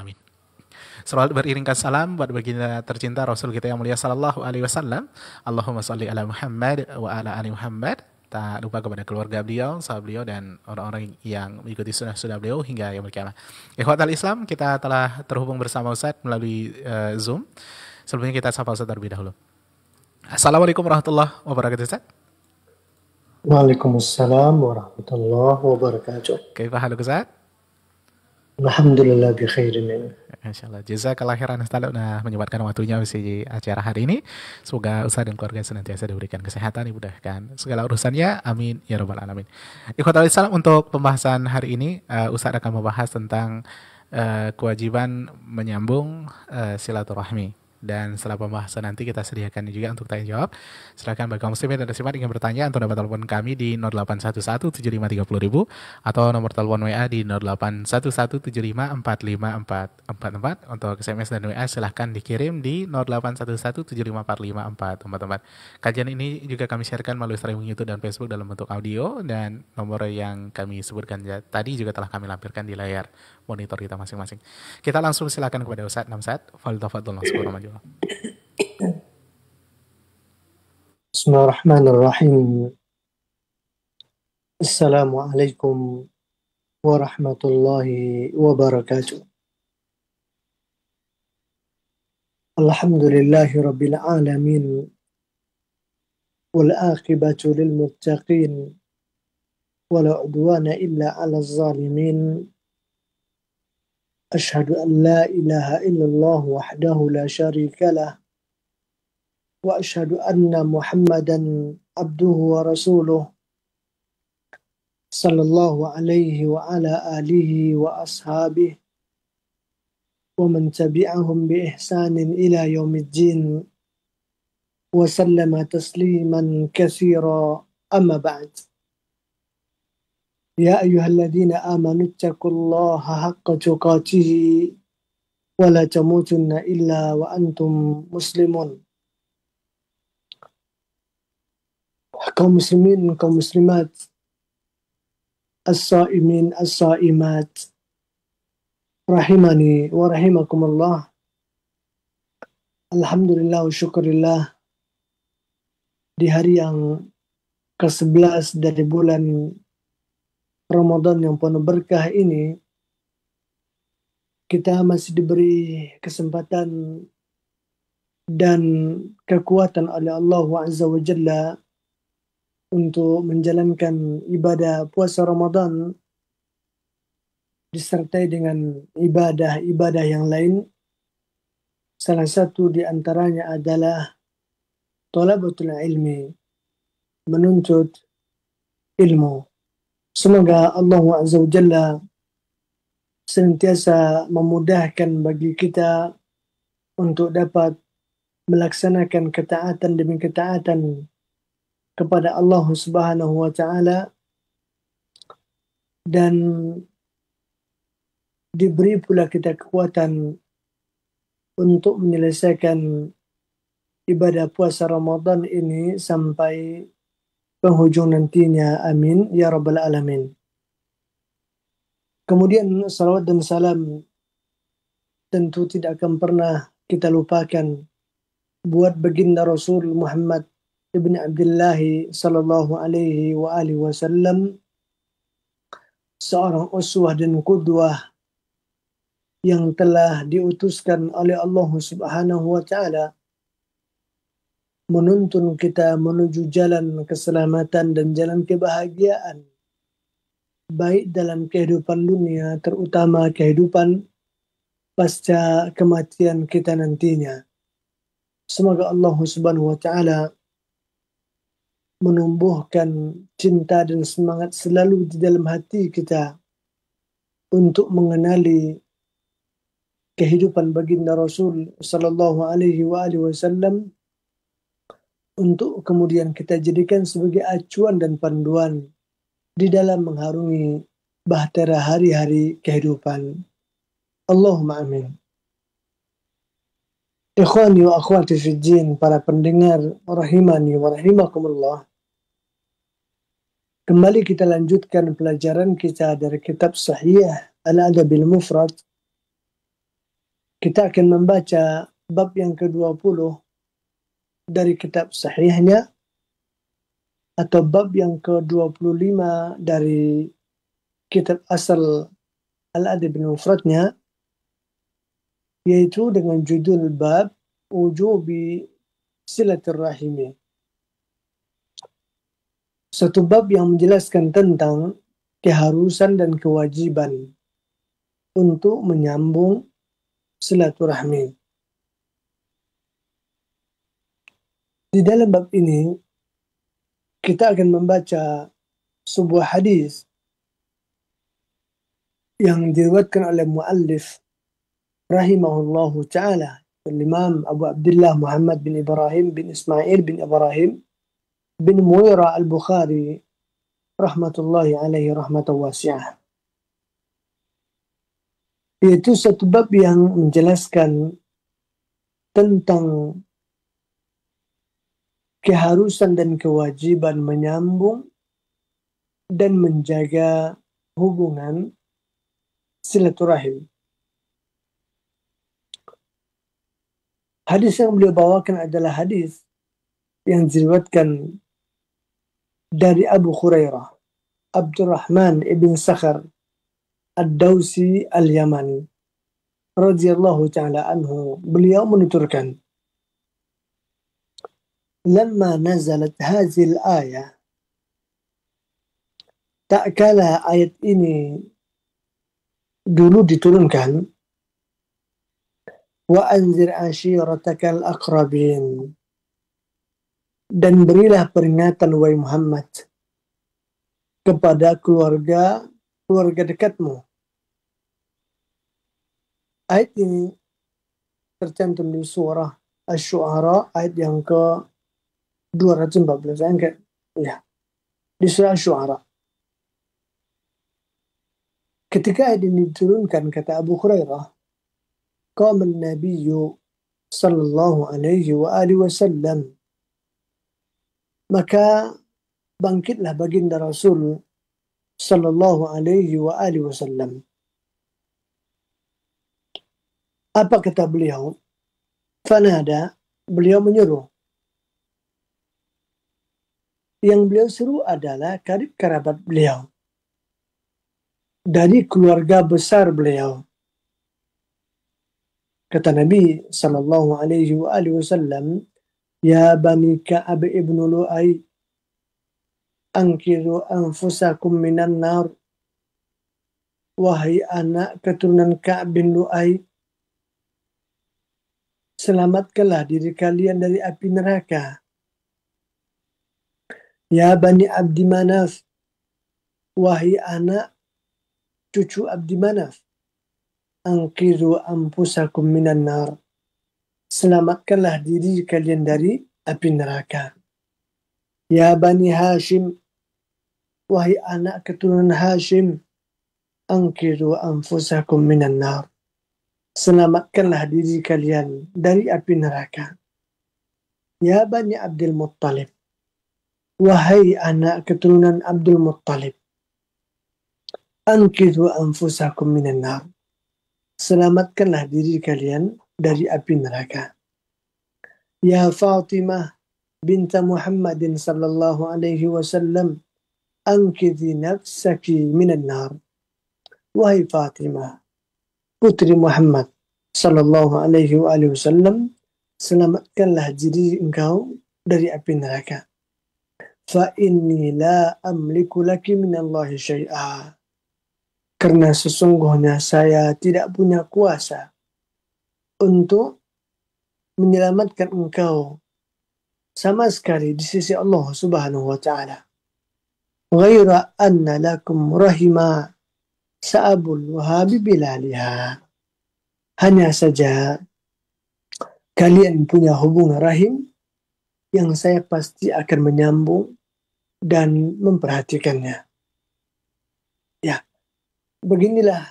alamin. Salawat beriringkan salam buat baginda tercinta Rasul kita yang mulia sallallahu alaihi wasallam. Allahumma shalli ala Muhammad wa ala ali Muhammad. Tak lupa kepada keluarga beliau, sahabat beliau, dan orang-orang yang mengikuti sunnah-sunnah beliau hingga yaumul qiyamah. Ikhwatal Islam, kita telah terhubung bersama Ustaz melalui Zoom. Sebelumnya kita sapa Ustaz terlebih dahulu. Assalamualaikum warahmatullahi wabarakatuh, Ustaz. Waalaikumsalam warahmatullahi wabarakatuh. Kaifa haluk, Ustaz? Alhamdulillah bi khairin. Insyaallah. Jazakallah khairan Ustaz udah menyempatkan waktunya di acara hari ini. Semoga Ustaz dan keluarga senantiasa diberikan kesehatan, dimudahkan segala urusannya. Amin ya rabbal alamin. Ikhwatul Islam, untuk pembahasan hari ini Ustaz akan membahas tentang kewajiban menyambung silaturahmi. Dan setelah pembahasan nanti kita sediakan juga untuk tanya jawab. Silakan bagi kaum muslimin dan muslimat ingin bertanya untuk dapat telepon kami di 08117530.000 atau nomor telepon WA di 081175454444. Untuk SMS dan WA silahkan dikirim di 081175454444. Kajian ini juga kami sharekan melalui streaming YouTube dan Facebook dalam bentuk audio, dan nomor yang kami sebutkan tadi juga telah kami lampirkan di layar monitor kita masing-masing. Kita langsung silakan kepada Ustaz Namsat. Fadhil Bismillahirrahmanirrahim. Bismillahirrahmanirrahim. Assalamualaikum warahmatullahi wabarakatuh. Alhamdulillahi rabbil alamin. Wal aqibatu lil muttaqin. Wala udwana illa 'alal zalimin. أشهد أن لا إله إلا الله وحده لا شريك له وأشهد أن محمدا عبده ورسوله صلى الله عليه وعلى آله وأصحابه ومن تبعهم بإحسان إلى يوم الدين وسلم تسليما كثيرا أما بعد. يا أيها الذين آمنوا اتقوا الله حق تقاته ولا تموتن إلا وأنتم مسلمون. kaum muslimin, kaum muslimat, as-saimin, as-saimat, rahimani wa rahimakumullah. Alhamdulillah wa syukurillah, di hari yang ke-11 dari bulan Ramadan yang penuh berkah ini, kita masih diberi kesempatan dan kekuatan oleh Allah Azza wa Jalla untuk menjalankan ibadah puasa Ramadan disertai dengan ibadah-ibadah yang lain. Salah satu di antaranya adalah thalabatul ilmi, menuntut ilmu. Semoga Allah Azza wa Jalla senantiasa memudahkan bagi kita untuk dapat melaksanakan ketaatan demi ketaatan kepada Allah Subhanahu wa Ta'ala, dan diberi pula kita kekuatan untuk menyelesaikan ibadah puasa Ramadan ini sampai penghujung nantinya. Amin ya rabbal alamin. Kemudian salawat dan salam tentu tidak akan pernah kita lupakan buat baginda Rasul Muhammad ibn Abdullah sallallahu alaihi wa alihi wasallam, seorang uswah dan qudwah yang telah diutuskan oleh Allah Subhanahu wa Ta'ala menuntun kita menuju jalan keselamatan dan jalan kebahagiaan, baik dalam kehidupan dunia, terutama kehidupan pasca kematian kita nantinya. Semoga Allah Subhanahu wa Ta'ala menumbuhkan cinta dan semangat selalu di dalam hati kita untuk mengenali kehidupan baginda Rasul sallallahu alaihi wa alihi wasallam, untuk kemudian kita jadikan sebagai acuan dan panduan di dalam mengharungi bahtera hari-hari kehidupan. Allahumma amin. Ikhwani wa akhwati fiddin, para pendengar rahimani wa rahimakumullah. Kembali kita lanjutkan pelajaran kita dari kitab Sahih Al-Adabil Mufrad kita akan membaca bab yang ke-20 dari kitab sahihnya atau bab yang ke-25 dari kitab asal Al-Adab al-Mufradnya, yaitu dengan judul bab wujubi silaturrahimi. Satu bab yang menjelaskan tentang keharusan dan kewajiban untuk menyambung silaturahmi. Di dalam bab ini kita akan membaca sebuah hadis yang diriwayatkan oleh muallif rahimahullahu taala, Imam Abu Abdullah Muhammad bin Ibrahim bin Ismail bin Ibrahim bin Muira al-Bukhari rahmatullahi alaihi rahmatan wasi'ah. Itu satu bab yang menjelaskan tentang keharusan dan kewajiban menyambung dan menjaga hubungan silaturahim. Hadis yang beliau bawakan adalah hadis yang diriwayatkan dari Abu Hurairah, Abdurrahman ibn Sakhar Ad-Dawsi Al-Yamani radhiyallahu ta'ala anhu. Beliau menuturkan, "Lamma nazalat hazil ayah," tak kala ayat ini dulu diturunkan, "Wa anzir ashiratakal aqrabin," dan berilah peringatan wahai Muhammad kepada keluarga dekatmu. Ayat ini tercantum di surah Asy-Syu'ara ayat yang ke-214, di surah Asy-Syu'ara. Ketika ayat ini diturunkan, kata Abu Hurairah, qama an-nabiyyu sallallahu alaihi wa alihi wasallam, maka bangkitlah baginda Rasul sallallahu alaihi wa alihi wasallam. Apa kata beliau? Fanada, beliau menyeru. Yang beliau seru adalah karib kerabat beliau, dari keluarga besar beliau. Kata Nabi sallallahu alaihi wa alihi wasallam, "Ya bani Ka'ab ibn Lu'ay, ankiru anfusakum minan nar." Wahai anak keturunan Ka'ab bin Lu'ay, selamatkanlah diri kalian dari api neraka. Ya bani Abdi Manaf, wahai anak cucu Abdi Manaf, ankiru anfusakum minan nar, selamatkanlah diri kalian dari api neraka. Ya bani Hashim, wahai anak keturunan Hashim, ankiru anfusakum minan nar, selamatkanlah diri kalian dari api neraka. Ya bani Abdul Muttalib, wahai anak keturunan Abdul Muttalib, ankiru anfusakum minan nar, selamatkanlah diri kalian dari api neraka. Ya Fatimah binta Muhammadin sallallahu alaihi wasallam, ankidhi nafsaki minan nar, wahai Fatimah putri Muhammad sallallahu alaihi wasallam, selamatkanlah diri engkau dari api neraka. Fa inni la amliku laki minallahi syai'a, karena sesungguhnya saya tidak punya kuasa untuk menyelamatkan engkau sama sekali di sisi Allah Subhanahu wa taala. Ghaira anna lakum rahima sa'abul wahabi bilaliha, hanya saja kalian punya hubungan rahim yang saya pasti akan menyambung dan memperhatikannya. Ya, beginilah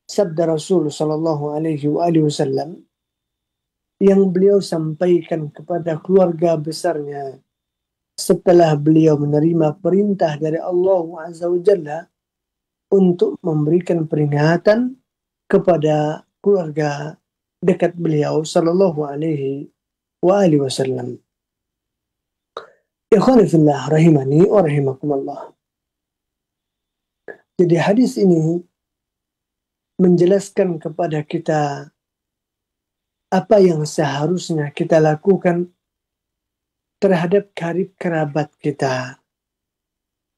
sabda Rasul sallallahu alaihi wasallam yang beliau sampaikan kepada keluarga besarnya setelah beliau menerima perintah dari Allah Azza wa Jalla untuk memberikan peringatan kepada keluarga dekat beliau sallallahu alaihi wa alihi wasallam. Ikhwani fillah rahimani wa rahimakumullah. Jadi hadis ini menjelaskan kepada kita apa yang seharusnya kita lakukan terhadap karib kerabat kita,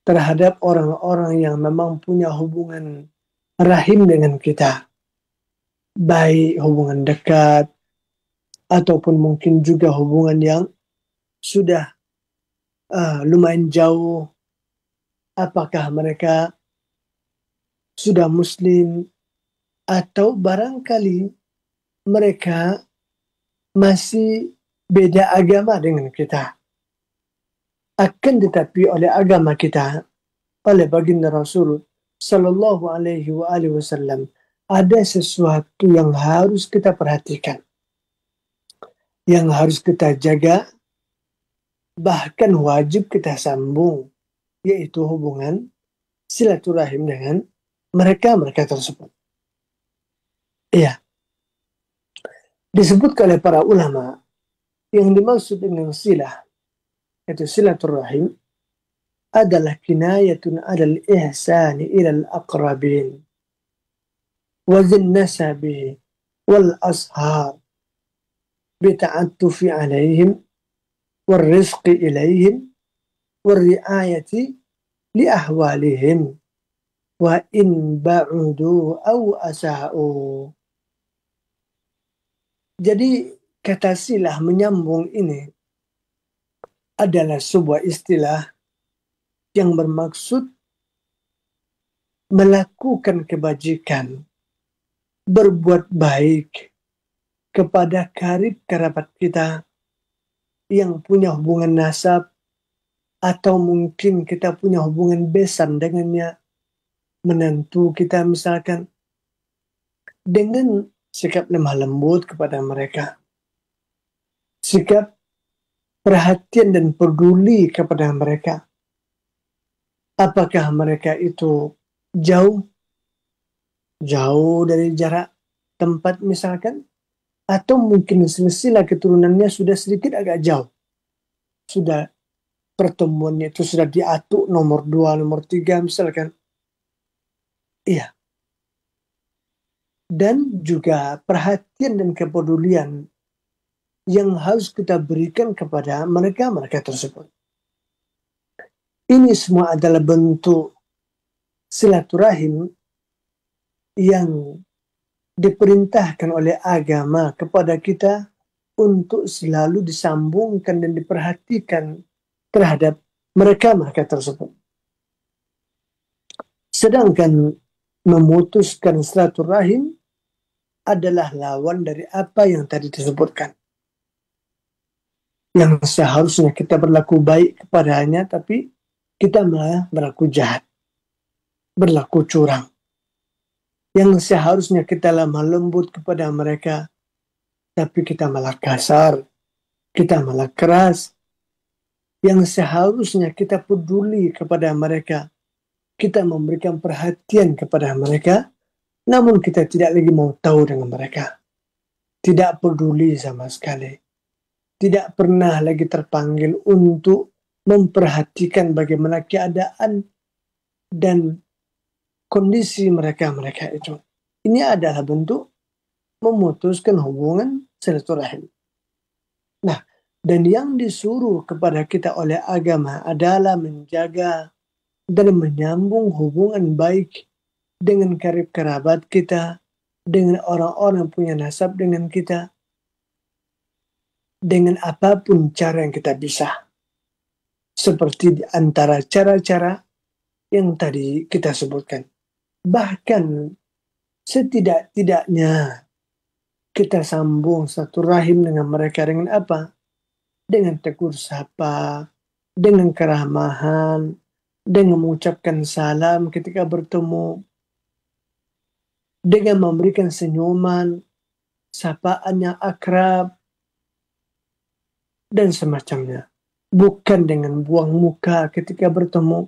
terhadap orang-orang yang memang punya hubungan rahim dengan kita, baik hubungan dekat ataupun mungkin juga hubungan yang sudah lumayan jauh. Apakah mereka sudah muslim atau barangkali mereka masih beda agama dengan kita. Akan tetapi oleh agama kita, oleh baginda Rasul sallallahu alaihi wa alihi wasallam, ada sesuatu yang harus kita perhatikan, yang harus kita jaga, bahkan wajib kita sambung, yaitu hubungan silaturahim dengan mereka tersebut. Iya. Disebutkan oleh para ulama, yang dimaksud dengan silah, yaitu silaturahim, adalah kinayatun alal ihsani ilal aqrabin wa zin nasabi wal ashar bita'attufi alaihim wal rizqi ilaihim wal riayati li ahwalihim wa in ba'udu aw asa'u. Jadi kata silah menyambung ini adalah sebuah istilah yang bermaksud melakukan kebajikan, berbuat baik kepada karib kerabat kita yang punya hubungan nasab atau mungkin kita punya hubungan besan dengannya, menantu kita misalkan, dengan sikap lemah lembut kepada mereka, sikap perhatian dan peduli kepada mereka. Apakah mereka itu jauh dari jarak tempat misalkan, atau mungkin silsilah keturunannya sudah sedikit agak jauh, sudah pertemuannya itu sudah diatur nomor 2, nomor 3 misalkan. Iya. Dan juga perhatian dan kepedulian yang harus kita berikan kepada mereka tersebut. Ini semua adalah bentuk silaturahim yang diperintahkan oleh agama kepada kita untuk selalu disambungkan dan diperhatikan terhadap mereka tersebut. Sedangkan memutuskan silaturahim adalah lawan dari apa yang tadi disebutkan. Yang seharusnya kita berlaku baik kepadanya, tapi kita malah berlaku jahat, berlaku curang. Yang seharusnya kita lemah lembut kepada mereka, tapi kita malah kasar, kita malah keras. Yang seharusnya kita peduli kepada mereka, kita memberikan perhatian kepada mereka, namun kita tidak lagi mau tahu dengan mereka. Tidak peduli sama sekali. Tidak pernah lagi terpanggil untuk memperhatikan bagaimana keadaan dan kondisi mereka itu. Ini adalah bentuk memutuskan hubungan silaturahim. Nah, dan yang disuruh kepada kita oleh agama adalah menjaga dan menyambung hubungan baik dengan karib kerabat kita, dengan orang-orang yang punya nasab dengan kita, dengan apapun cara yang kita bisa. Seperti di antara cara-cara yang tadi kita sebutkan. Bahkan setidak-tidaknya kita sambung satu rahim dengan mereka dengan apa? Dengan tegur sapa, dengan keramahan, dengan mengucapkan salam ketika bertemu, dengan memberikan senyuman, sapaan yang akrab, dan semacamnya. Bukan dengan buang muka ketika bertemu.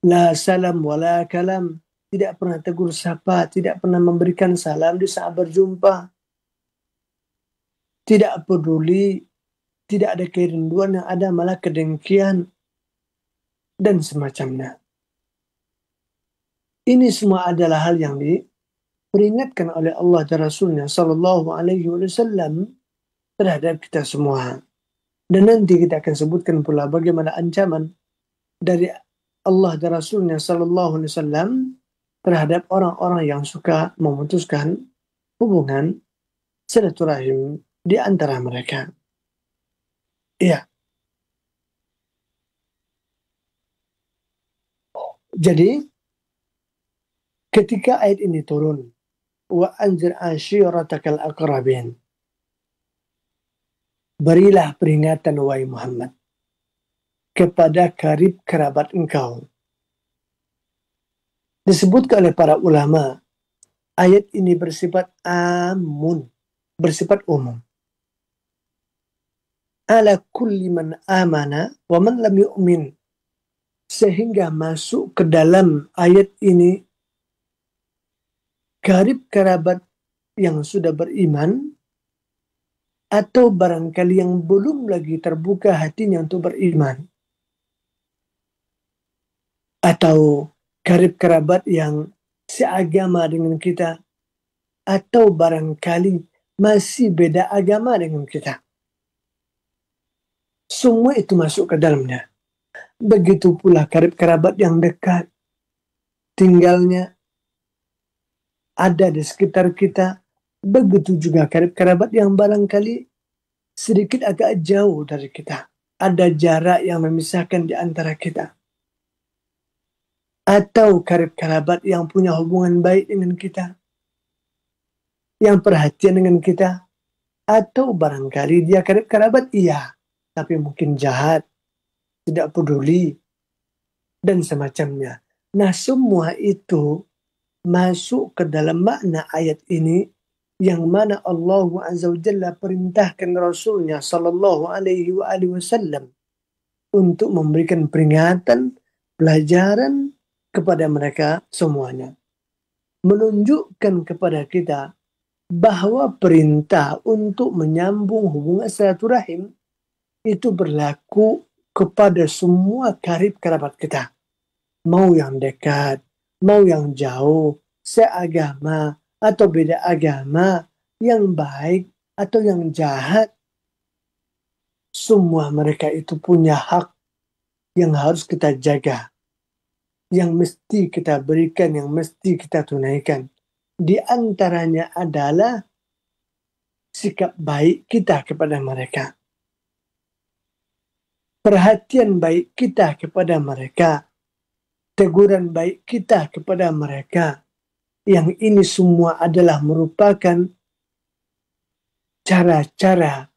La salam wa la kalam, tidak pernah tegur sapa, tidak pernah memberikan salam di saat berjumpa, tidak peduli, tidak ada kerinduan, yang ada malah kedengkian dan semacamnya. Ini semua adalah hal yang diperingatkan oleh Allah dan Rasulnya Sallallahu Alaihi Wasallam terhadap kita semua. Dan nanti kita akan sebutkan pula bagaimana ancaman dari Allah dan Rasulnya Sallallahu Alaihi Wasallam terhadap orang-orang yang suka memutuskan hubungan silaturahim di antara mereka. Iya. Jadi ketika ayat ini turun, wa anzir ashiratakal aqrabin, berilah peringatan wahai Muhammad kepada karib kerabat engkau. Disebutkan oleh para ulama, ayat ini bersifat amun, bersifat umum. Ala kulli man amana wa man lam yu'min. Sehingga masuk ke dalam ayat ini karib kerabat yang sudah beriman atau barangkali yang belum lagi terbuka hatinya untuk beriman. Atau karib kerabat yang seagama dengan kita, atau barangkali masih beda agama dengan kita. Semua itu masuk ke dalamnya. Begitu pula karib kerabat yang dekat, tinggalnya ada di sekitar kita. Begitu juga karib kerabat yang barangkali sedikit agak jauh dari kita. Ada jarak yang memisahkan di antara kita. Atau karib kerabat yang punya hubungan baik dengan kita, yang perhatian dengan kita, atau barangkali dia karib kerabat, iya, tapi mungkin jahat, tidak peduli, dan semacamnya. Nah, semua itu masuk ke dalam makna ayat ini, yang mana Allah Azza wa Jalla perintahkan Rasulnya Sallallahu Alaihi Wasallam untuk memberikan peringatan, pelajaran kepada mereka semuanya. Menunjukkan kepada kita bahwa perintah untuk menyambung hubungan silaturahim itu berlaku kepada semua karib kerabat kita. Mau yang dekat, mau yang jauh, seagama atau beda agama, yang baik atau yang jahat. Semua mereka itu punya hak yang harus kita jaga, yang mesti kita berikan, yang mesti kita tunaikan. Di antaranya adalah sikap baik kita kepada mereka, perhatian baik kita kepada mereka, teguran baik kita kepada mereka. Yang ini semua adalah merupakan cara-cara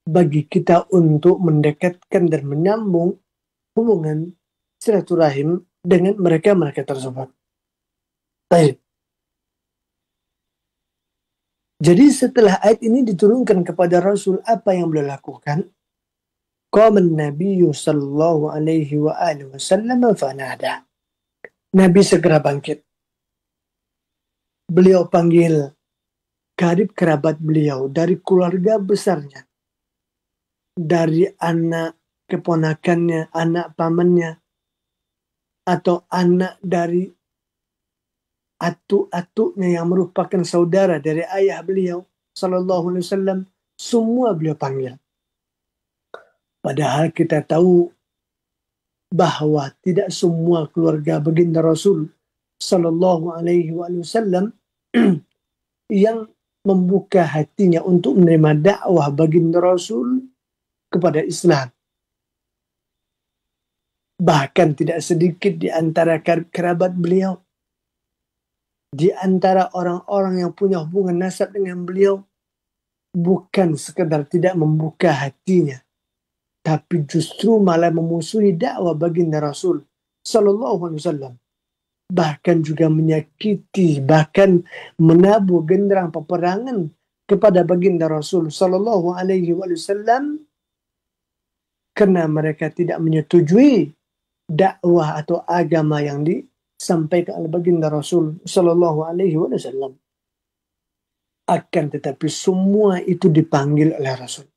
bagi kita untuk mendekatkan dan menyambung hubungan silaturahim dengan mereka-mereka tersebut. Baik. Jadi setelah ayat ini diturunkan kepada Rasul, apa yang beliau lakukan? Qama an-nabiyyu sallallahu alaihi wa alihi wasallam fanada. Nabi segera bangkit. Beliau panggil karib kerabat beliau dari keluarga besarnya, dari anak keponakannya, anak pamannya, atau anak dari atuk-atuknya yang merupakan saudara dari ayah beliau Sallallahu Alaihi Wasallam, semua beliau panggil. Padahal kita tahu bahwa tidak semua keluarga baginda Rasul Sallallahu Alaihi Wasallam yang membuka hatinya untuk menerima dakwah baginda Rasul kepada Islam. Bahkan tidak sedikit di antara kerabat beliau, di antara orang-orang yang punya hubungan nasab dengan beliau, bukan sekedar tidak membuka hatinya, tapi justru malah memusuhi dakwah baginda Rasul Sallallahu Alaihi Wasallam. Bahkan juga menyakiti, bahkan menabuh genderang peperangan kepada baginda Rasul Sallallahu Alaihi Wasallam, karena mereka tidak menyetujui dakwah atau agama yang sampaikan oleh baginda Rasul Sallallahu Alaihi Wasallam. Akan tetapi semua itu dipanggil oleh Rasul.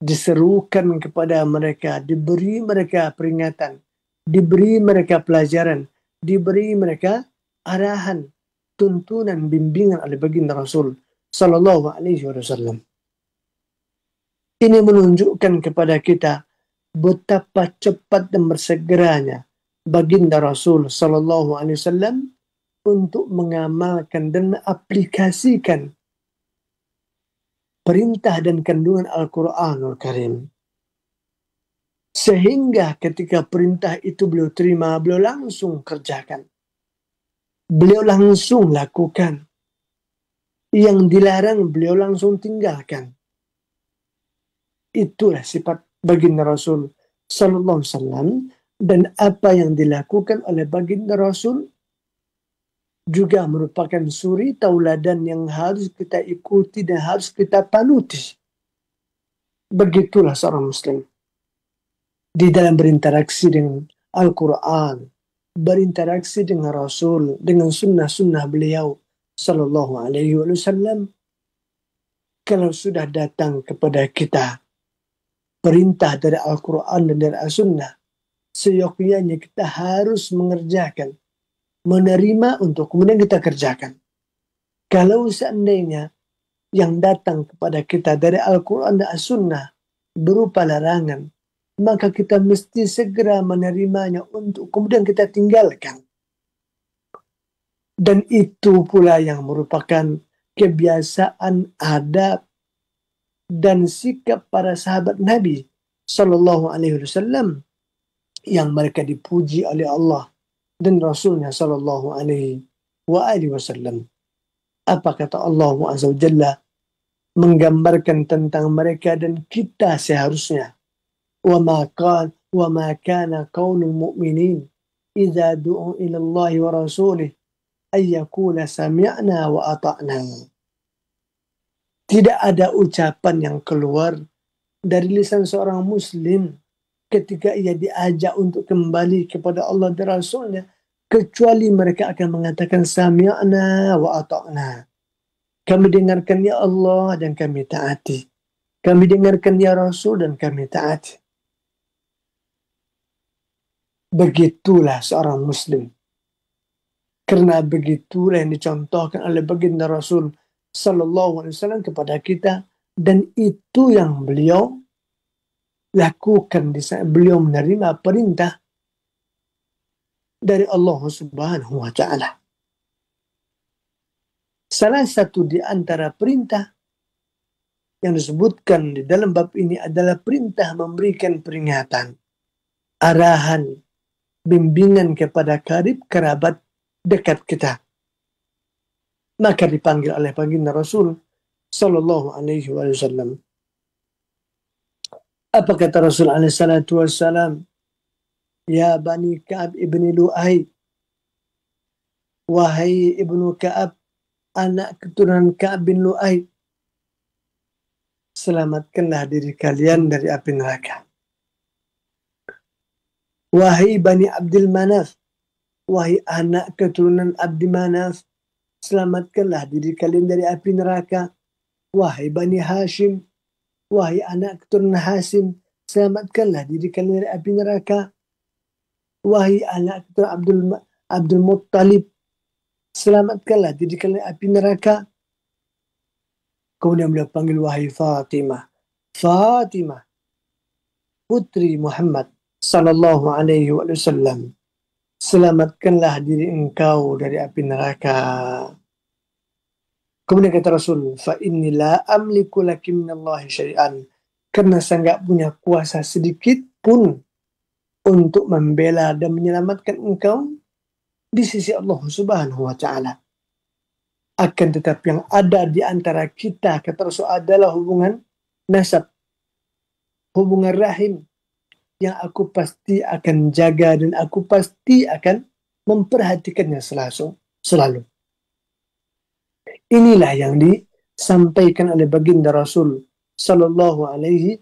Diserukan kepada mereka, diberi mereka peringatan, diberi mereka pelajaran, diberi mereka arahan, tuntunan, bimbingan oleh baginda Rasul Sallallahu Alaihi Wasallam. Ini menunjukkan kepada kita betapa cepat dan bersegeranya baginda Rasul Sallallahu Alaihi Wasallam untuk mengamalkan dan mengaplikasikan perintah dan kandungan Al-Quranul Karim. Sehingga ketika perintah itu beliau terima, beliau langsung kerjakan. Beliau langsung lakukan. Yang dilarang beliau langsung tinggalkan. Itulah sifat baginda Rasul Sallallahu Alaihi Wasallam, dan apa yang dilakukan oleh baginda Rasul juga merupakan suri tauladan yang harus kita ikuti dan harus kita panuti. Begitulah seorang muslim di dalam berinteraksi dengan Al-Quran, berinteraksi dengan Rasul, dengan sunnah-sunnah beliau Sallallahu Alaihi Wasallam. Kalau sudah datang kepada kita perintah dari Al-Quran dan dari As-Sunnah, seyogyanya kita harus mengerjakan, menerima untuk kemudian kita kerjakan. Kalau seandainya yang datang kepada kita dari Al-Quran dan As-Sunnah berupa larangan, maka kita mesti segera menerimanya untuk kemudian kita tinggalkan. Dan itu pula yang merupakan kebiasaan, adab, dan sikap para sahabat Nabi Sallallahu Alaihi Wasallam yang mereka dipuji oleh Allah dan Rasulnya Sallallahu Alaihi Wasallam. Apa kata Allah Azza wa Jalla menggambarkan tentang mereka dan kita seharusnya. wa ma kana qaulul mu'minin idza du'u ila Allah wa rasulih ay yaqula sami'na wa ata'na. Tidak ada ucapan yang keluar dari lisan seorang muslim ketika ia diajak untuk kembali kepada Allah dan Rasulnya, kecuali mereka akan mengatakan sami'na wa ata'na. Kami dengarkan ya Allah dan kami taati. Kami dengarkan ya Rasul dan kami taati. Begitulah seorang muslim. Karena begitulah yang dicontohkan oleh baginda Rasul Sallallahu Alaihi Wasallam kepada kita, dan itu yang beliau lakukan di saat beliau menerima perintah dari Allah Subhanahu wa Ta'ala. Salah satu di antara perintah yang disebutkan di dalam bab ini adalah perintah memberikan peringatan, arahan, bimbingan kepada karib kerabat dekat kita. Maka dipanggil oleh baginda Rasul Sallallahu Alaihi Wasallam. Apa kata Rasul Alaihi Salatu Wassalam? Ya Bani Ka'ab ibni Lu'ay, wahai ibnu Ka'ab, anak keturunan Ka'ab bin Lu'ay, selamatkanlah diri kalian dari api neraka. Wahai Bani Abdul Manaf, wahai anak keturunan Abdi Manaf, selamatkanlah diri kalian dari api neraka. Wahai Bani Hashim, wahai anak keturunan Hashim, selamatkanlah diri kalian dari api neraka. Wahai anak keturunan Abdul Muttalib, selamatkanlah diri kalian dari api neraka. Kemudian beliau panggil wahai Fatimah, Fatimah, putri Muhammad Sallallahu Alaihi Wasallam, selamatkanlah diri engkau dari api neraka. Kemudian kata Rasul, fa inni la amliku laki minallahi syai'an, karena saya enggak punya kuasa sedikit pun untuk membela dan menyelamatkan engkau di sisi Allah Subhanahu wa Ta'ala. Akan tetapi yang ada di antara kita, kata Rasul, adalah hubungan nasab, hubungan rahim, yang aku pasti akan jaga dan aku pasti akan memperhatikannya selalu. Inilah yang disampaikan oleh baginda Rasul Sallallahu Alaihi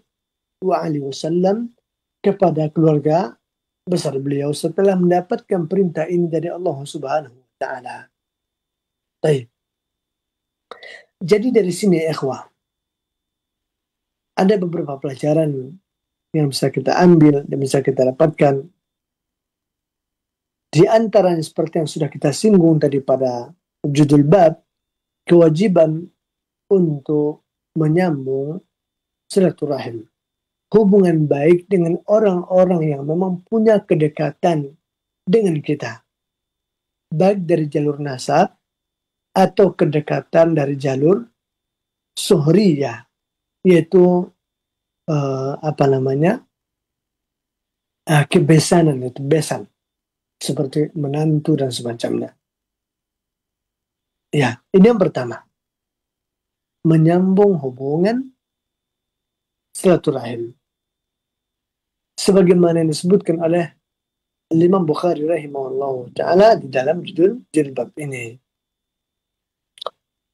Wasallam kepada keluarga besar beliau setelah mendapatkan perintah ini dari Allah Subhanahu wa taala. Baik. Jadi dari sini ikhwah, ada beberapa pelajaran yang bisa kita ambil dan bisa kita dapatkan. Di antaranya seperti yang sudah kita singgung tadi pada judul bab, kewajiban untuk menyambung silaturahim, hubungan baik dengan orang-orang yang memang punya kedekatan dengan kita, baik dari jalur nasab atau kedekatan dari jalur suhriyah, yaitu kebesanan, itu besan, seperti menantu dan semacamnya. Ya, ini yang pertama, menyambung hubungan silaturahim, sebagaimana yang disebutkan oleh Imam Bukhari rahimahullah ta'ala di dalam judul bab ini.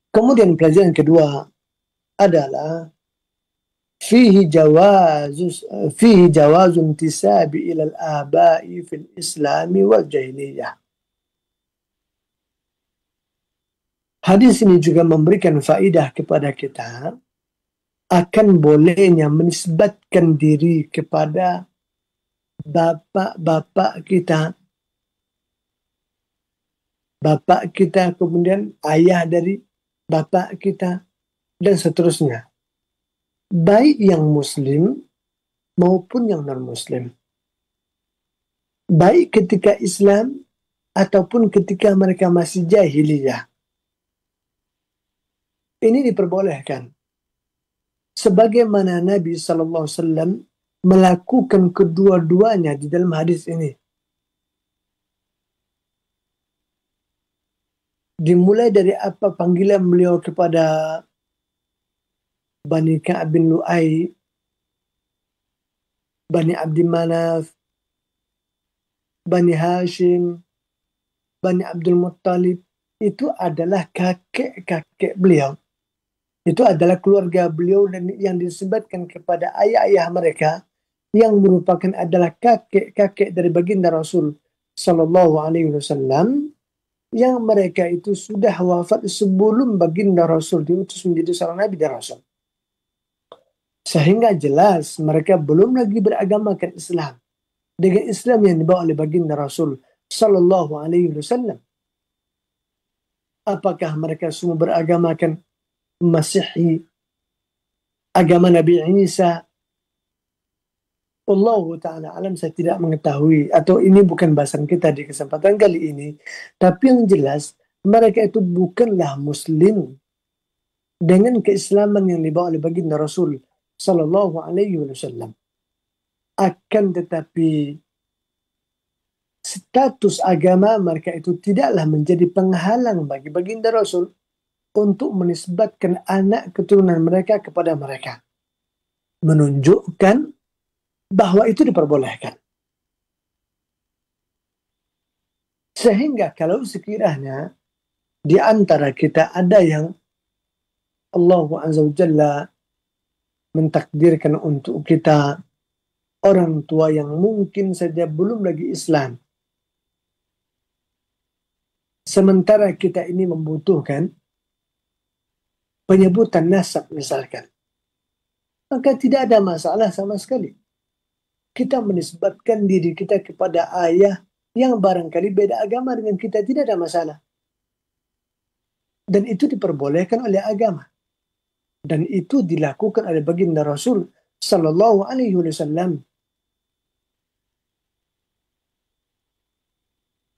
Kemudian pelajaran kedua adalah fihi jawazu intisabi ila al-aba'i fil islami wal jahiliyah. Hadis ini juga memberikan faedah kepada kita akan bolehnya menisbatkan diri kepada bapak kita, kemudian ayah dari bapak kita, dan seterusnya, baik yang muslim maupun yang non-muslim, baik ketika Islam ataupun ketika mereka masih jahiliyah. Ini diperbolehkan, sebagaimana Nabi SAW melakukan kedua-duanya di dalam hadis ini. Dimulai dari apa panggilan beliau kepada Bani Ka'ab bin Lu'ay, Bani Abdi Manaf, Bani Hashim, Bani Abdul Muttalib, itu adalah kakek-kakek beliau. Itu adalah keluarga beliau dan yang disebutkan kepada ayah-ayah mereka yang merupakan adalah kakek-kakek dari baginda Rasul Sallallahu Alaihi Wasallam, yang mereka itu sudah wafat sebelum baginda Rasul diutus menjadi seorang nabi dan rasul. Sehingga jelas mereka belum lagi beragamakan Islam dengan Islam yang dibawa oleh baginda Rasul Sallallahu Alaihi Wasallam. Apakah mereka semua beragamakan Masihi, agama Nabi Isa? Allah Ta'ala alam, saya tidak mengetahui, atau ini bukan bahasan kita di kesempatan kali ini. Tapi yang jelas mereka itu bukanlah muslim dengan keislaman yang dibawa oleh baginda Rasul Sallallahu Alaihi Wasallam. Akan tetapi status agama mereka itu tidaklah menjadi penghalang bagi baginda Rasul untuk menisbatkan anak keturunan mereka kepada mereka, menunjukkan bahwa itu diperbolehkan. Sehingga kalau sekiranya di antara kita ada yang Allah Azza wa Jalla mentakdirkan untuk kita orang tua yang mungkin saja belum lagi Islam, sementara kita ini membutuhkan penyebutan nasab misalkan, maka tidak ada masalah sama sekali. Kita menisbatkan diri kita kepada ayah yang barangkali beda agama dengan kita, tidak ada masalah. Dan itu diperbolehkan oleh agama. Dan itu dilakukan oleh baginda Rasul Sallallahu Alaihi Wasallam.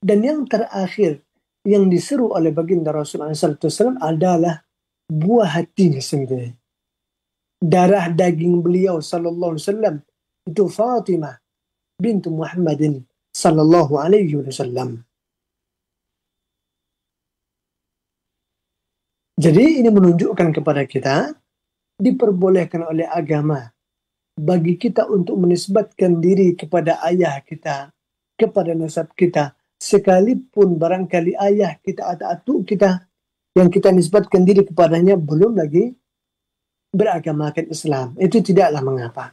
Dan yang terakhir yang diseru oleh baginda Rasul SAW adalah buah hatinya sendiri. Darah daging beliau Sallallahu Alaihi Wasallam itu Fatimah bintu Muhammadin Sallallahu Alaihi Wasallam. Jadi ini menunjukkan kepada kita diperbolehkan oleh agama bagi kita untuk menisbatkan diri kepada ayah kita, kepada nasab kita, sekalipun barangkali ayah kita atau atuk kita yang kita nisbatkan diri kepadanya belum lagi beragamakan Islam. Itu tidaklah mengapa.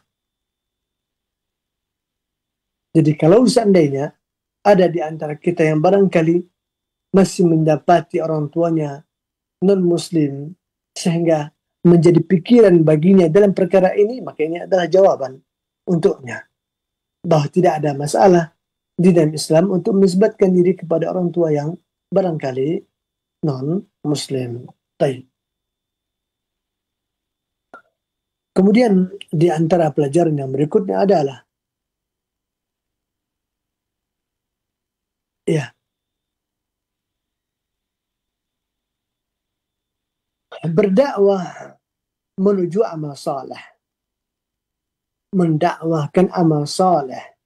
Jadi kalau seandainya ada di antara kita yang barangkali masih mendapati orang tuanya non-muslim, sehingga menjadi pikiran baginya dalam perkara ini, maka ini adalah jawaban untuknya. Bahwa tidak ada masalah di dalam Islam untuk menisbatkan diri kepada orang tua yang barangkali non-muslim. Baik. Kemudian di antara pelajaran yang berikutnya adalah berdakwah menuju amal saleh, mendakwahkan amal saleh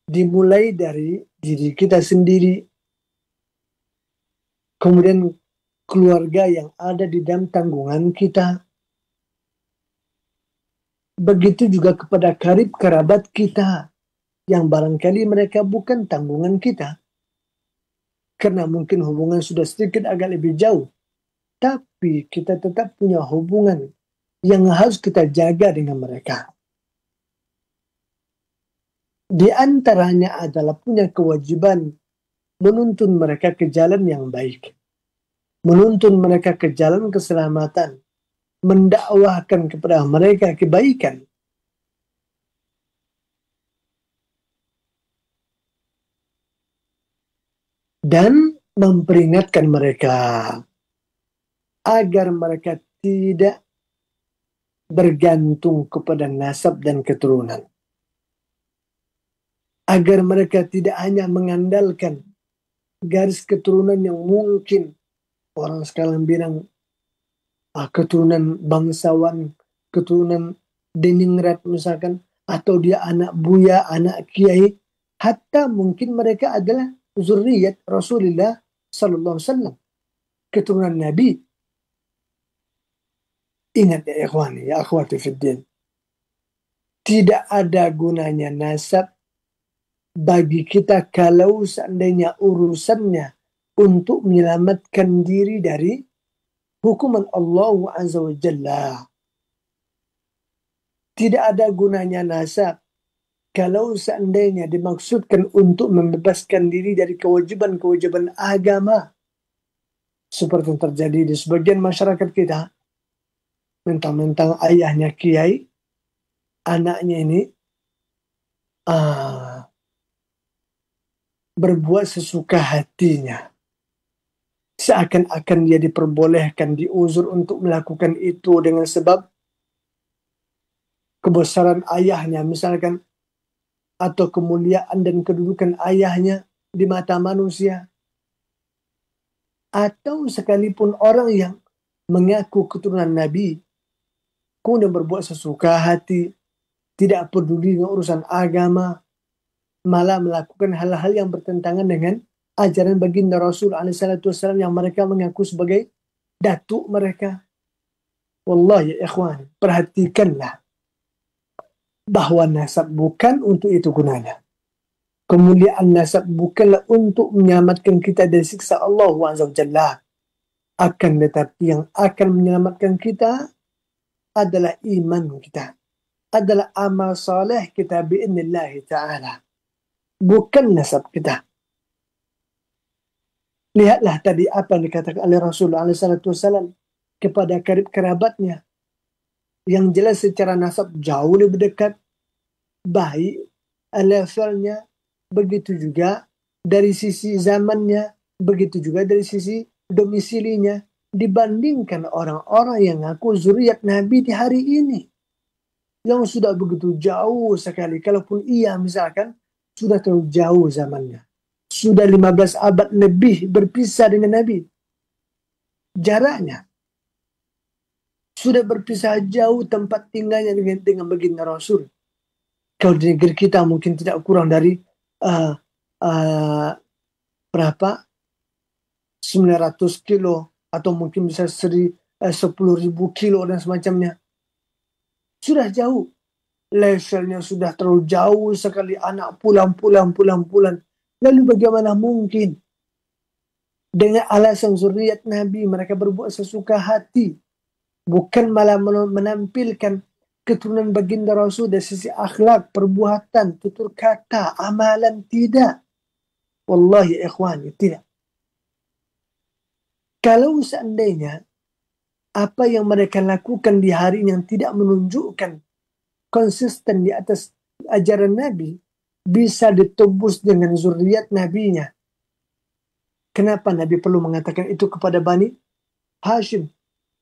dimulai dari diri kita sendiri, kemudian keluarga yang ada di dalam tanggungan kita, begitu juga kepada karib kerabat kita yang barangkali mereka bukan tanggungan kita, karena mungkin hubungan sudah sedikit agak lebih jauh, tapi kita tetap punya hubungan yang harus kita jaga dengan mereka. Di antaranya adalah punya kewajiban menuntun mereka ke jalan yang baik, menuntun mereka ke jalan keselamatan, mendakwahkan kepada mereka kebaikan. Dan memperingatkan mereka agar mereka tidak bergantung kepada nasab dan keturunan. Agar mereka tidak hanya mengandalkan garis keturunan yang mungkin orang sekarang bilang keturunan bangsawan, keturunan Diningrat misalkan, atau dia anak buya, anak kiai, hatta mungkin mereka adalah zurriyat Rasulullah sallallahu alaihi wasallam, keturunan Nabi. Ingat ya ikhwani, ya akhwati fiddin, tidak ada gunanya nasab bagi kita kalau seandainya urusannya untuk menyelamatkan diri dari hukuman Allah Azza wa Jalla. Tidak ada gunanya nasab kalau seandainya dimaksudkan untuk membebaskan diri dari kewajiban-kewajiban agama. Seperti yang terjadi di sebagian masyarakat kita. Mentang-mentang ayahnya kiai, anaknya ini berbuat sesuka hatinya. Seakan-akan dia diperbolehkan, diuzur untuk melakukan itu dengan sebab kebesaran ayahnya misalkan, atau kemuliaan dan kedudukan ayahnya di mata manusia. Atau sekalipun orang yang mengaku keturunan Nabi, kemudian berbuat sesuka hati, tidak peduli dengan urusan agama, malah melakukan hal-hal yang bertentangan dengan ajaran baginda Rasul SAW yang mereka mengaku sebagai datuk mereka. Wallahi ya ikhwan, perhatikanlah bahwa nasab bukan untuk itu gunanya. Kemuliaan nasab bukanlah untuk menyelamatkan kita dari siksa Allah Azza wa Jalla. Akan tetapi yang akan menyelamatkan kita adalah iman kita, adalah amal saleh kita bi'idznillah ta'ala, bukan nasab kita. Lihatlah tadi apa yang dikatakan oleh Rasulullah SAW kepada karib kerabatnya, yang jelas secara nasab jauh lebih dekat, baik levelnya, begitu juga dari sisi zamannya, begitu juga dari sisi domisilinya, dibandingkan orang-orang yang ngaku zuriat Nabi di hari ini, yang sudah begitu jauh sekali. Kalaupun ia misalkan sudah terlalu jauh zamannya, sudah 15 abad lebih berpisah dengan Nabi, jaraknya sudah berpisah jauh tempat tinggalnya dengan baginda Rasul. Kalau di negeri kita mungkin tidak kurang dari berapa 900 kilo atau mungkin bisa 10.000 kilo dan semacamnya. Sudah jauh, levelnya sudah terlalu jauh sekali, anak pulang. Lalu bagaimana mungkin dengan alasan zuriat Nabi mereka berbuat sesuka hati, bukan malah menampilkan keturunan baginda Rasul dari sisi akhlak, perbuatan, tutur kata, amalan, tidak. Wallahi ikhwani, tidak. Kalau seandainya apa yang mereka lakukan di hari ini yang tidak menunjukkan konsisten di atas ajaran Nabi, bisa ditebus dengan zuriat nabinya. Kenapa Nabi perlu mengatakan itu kepada Bani Hashim,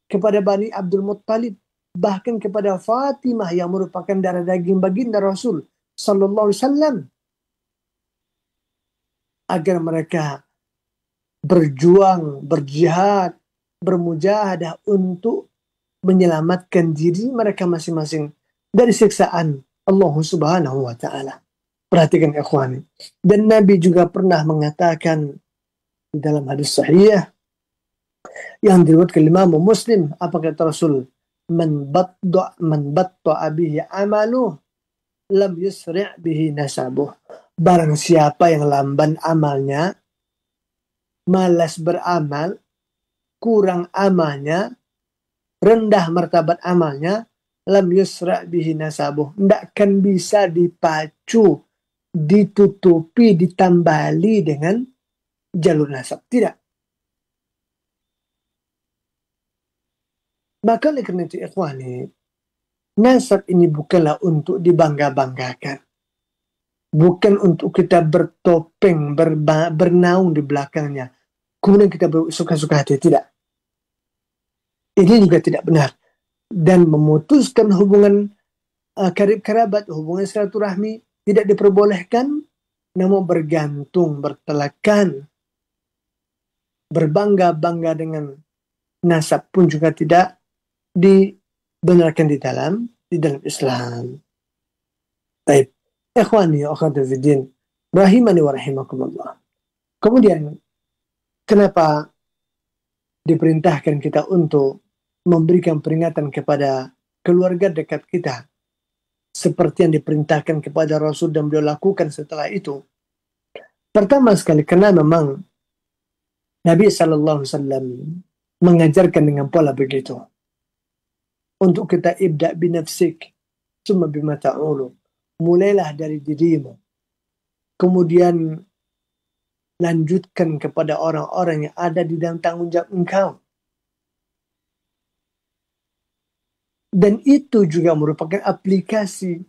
kepada Bani Abdul Muttalib, bahkan kepada Fatimah yang merupakan darah daging baginda Rasul sallallahu alaihi wasallam, agar mereka berjuang, berjihad, bermujahadah untuk menyelamatkan diri mereka masing-masing dari siksaan Allah Subhanahu wa taala. Perhatikan ikhwani. Dan Nabi juga pernah mengatakan di dalam hadis sahih yang diriwayatkan Imam Muslim, apa kata Rasul? Man batta'a bihi amaluh lam yusri' bihi nasabuh. Barang siapa yang lamban amalnya, malas beramal, kurang amalnya, rendah martabat amalnya, lam yusra' bihi nasabuh. Tidak akan bisa dipacu, ditutupi, ditambali dengan jalur nasab. Tidak. Maka oleh karena itu ikhwani, nasab ini bukanlah untuk dibangga-banggakan. Bukan untuk kita bertopeng, bernaung di belakangnya. Kemudian kita bersuka-suka hati. Tidak. Ini juga tidak benar. Dan memutuskan hubungan karib kerabat, hubungan silaturahmi tidak diperbolehkan, namun bergantung, bertelakan, berbangga-bangga dengan nasab pun juga tidak dibenarkan di dalam Islam. Baik, ikhwani wa akhwati fiddin, rahimani wa rahimakumullah. Kemudian kenapa diperintahkan kita untuk memberikan peringatan kepada keluarga dekat kita seperti yang diperintahkan kepada Rasul dan beliau lakukan setelah itu? Pertama sekali, karena memang Nabi SAW mengajarkan dengan pola begitu. Untuk kita ibda binafsik, summa bima ta'ulu. Mulailah dari dirimu. Kemudian lanjutkan kepada orang-orang yang ada di dalam tanggung jawab engkau. Dan itu juga merupakan aplikasi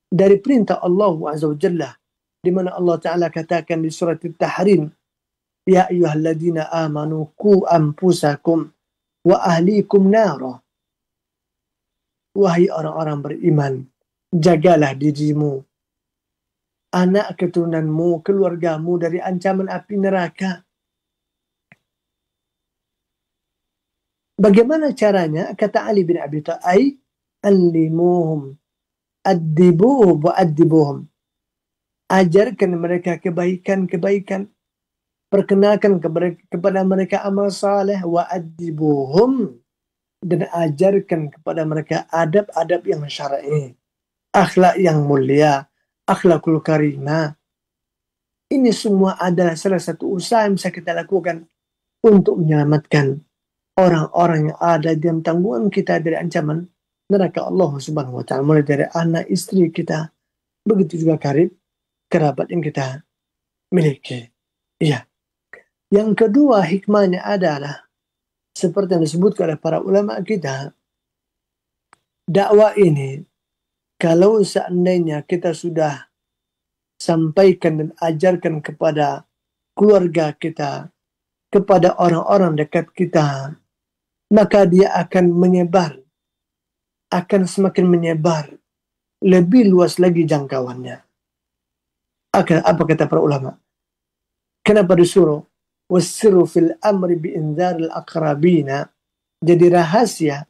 dari perintah Allah Azza wa Jalla, di mana Allah Ta'ala katakan di surat At-Tahrim, Ya ayyuhalladzina amanu ku anfusakum wa ahlikum nara. Wahai orang-orang beriman, jagalah dirimu, anak keturunanmu, keluargamu dari ancaman api neraka. Bagaimana caranya? Kata Ali bin Abi Thalib, allimuhum, addibuhum wa addibuhum. Ajarkan mereka kebaikan-kebaikan. Perkenalkan kepada mereka amal saleh, wa addibuhum. Dan ajarkan kepada mereka adab-adab yang syar'i. Akhlak yang mulia, akhlakul karimah. Ini semua adalah salah satu usaha yang bisa kita lakukan untuk menyelamatkan orang-orang yang ada di dalam tanggungan kita dari ancaman neraka Allah Subhanahu wa taala, mulai dari anak, istri kita, begitu juga karib kerabat yang kita miliki. Iya. Yang kedua, hikmahnya adalah seperti yang disebutkan oleh para ulama kita, dakwah ini kalau seandainya kita sudah sampaikan dan ajarkan kepada keluarga kita, kepada orang-orang dekat kita, maka dia akan menyebar, akan semakin menyebar, lebih luas lagi jangkauannya. Apa kata para ulama? Kenapa disuruh wassiru fil amri bi indzaril aqrabina? Jadi rahasia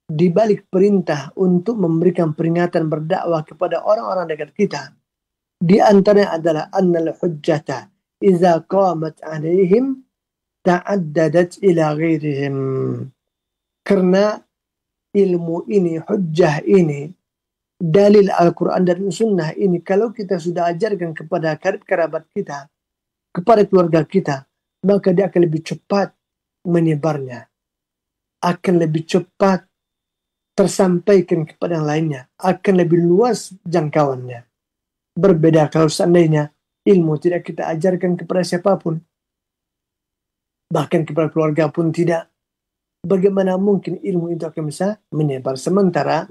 di balik perintah untuk memberikan peringatan berdakwah kepada orang-orang dekat kita, di antaranya adalah annal hujjata idza qamat alaihim ta'addadat ila ghairihim. Karena ilmu ini, hujjah ini, dalil Al-Quran dan Sunnah ini, kalau kita sudah ajarkan kepada karib kerabat kita, kepada keluarga kita, maka dia akan lebih cepat menyebarnya, akan lebih cepat tersampaikan kepada yang lainnya, akan lebih luas jangkauannya. Berbeda kalau seandainya ilmu tidak kita ajarkan kepada siapapun, bahkan kepada keluarga pun tidak. Bagaimana mungkin ilmu itu akan bisa menyebar? Sementara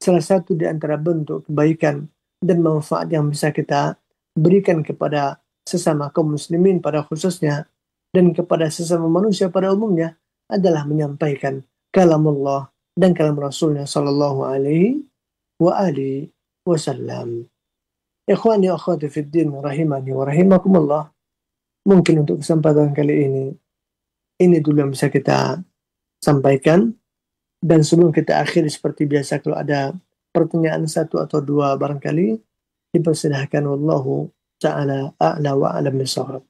salah satu di antara bentuk kebaikan dan manfaat yang bisa kita berikan kepada sesama kaum muslimin pada khususnya dan kepada sesama manusia pada umumnya adalah menyampaikan kalam Allah dan kalam Rasulnya sallallahu alaihi wa alihi wasallam. Ikhwani wa akhwati fid din rahimani wa rahimakumullah. Mungkin untuk kesempatan kali ini dulu yang bisa kita sampaikan. Dan sebelum kita akhiri seperti biasa, kalau ada pertanyaan satu atau dua barangkali dipersilahkan. Wallahu ta'ala a'la wa a'lam bishawab.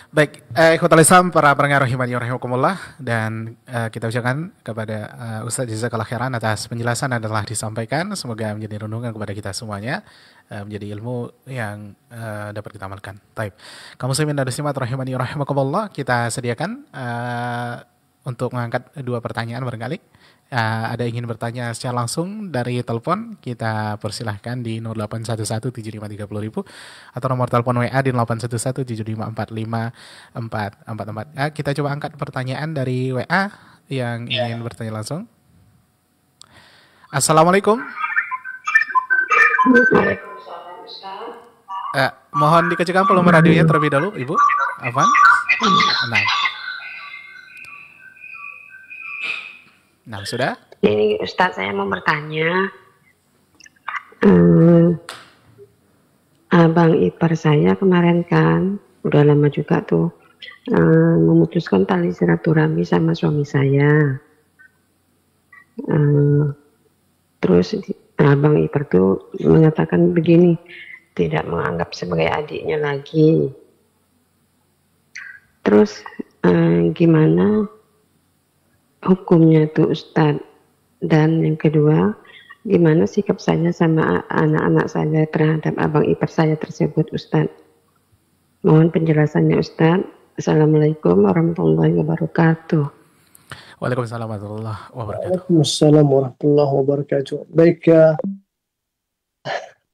Baik, ikhwatal Islam, para pendengar rahimani wa rahimakumullah, dan kita ucapkan kepada Ustaz Jazakallah khairan atas penjelasan yang telah disampaikan. Semoga menjadi renungan kepada kita semuanya, menjadi ilmu yang dapat kita amalkan. Taib. Kaum muslimin dan muslimat rahimani wa rahimakumullah, kita sediakan untuk mengangkat dua pertanyaan barangkali. Ada ingin bertanya secara langsung dari telepon, kita persilahkan di 08117530.000 atau nomor telepon WA di 0811754544. Kita coba angkat pertanyaan dari WA yang ingin bertanya langsung. Assalamualaikum. Mohon dikecilkan volume radionya terlebih dahulu, Ibu. Afwan. Nah, sudah? Ini Ustadz, saya mau bertanya. Abang ipar saya kemarin kan, udah lama juga tuh, memutuskan tali silaturahmi sama suami saya. Terus abang ipar tuh mengatakan begini, tidak menganggap sebagai adiknya lagi. Terus gimana hukumnya tuh Ustadz? Dan yang kedua, gimana sikap saya sama anak-anak saya terhadap abang ipar saya tersebut Ustadz? Mohon penjelasannya Ustadz. Assalamualaikum warahmatullahi wabarakatuh. Waalaikumsalam warahmatullahi wabarakatuh. Waalaikumsalam warahmatullahi wabarakatuh. Baik,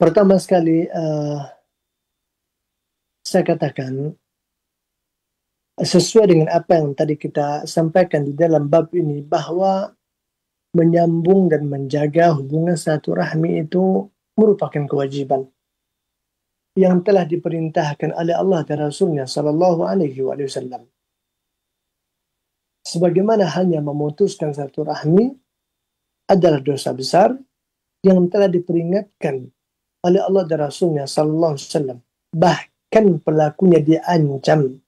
pertama sekali saya katakan sesuai dengan apa yang tadi kita sampaikan di dalam bab ini, bahwa menyambung dan menjaga hubungan silaturahmi itu merupakan kewajiban yang telah diperintahkan oleh Allah dan Rasulnya Sallallahu Alaihi Wasallam. Sebagaimana hanya memutuskan silaturahmi adalah dosa besar yang telah diperingatkan oleh Allah dan Rasulnya Sallallahu Alaihi Wasallam. Bahkan pelakunya diancam.